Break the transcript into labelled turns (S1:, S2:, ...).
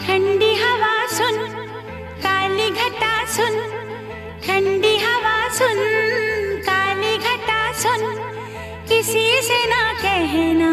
S1: ठंडी हवा सुन, काली घटा सुन, ठंडी हवा सुन, काली घटा सुन, किसी से ना कहना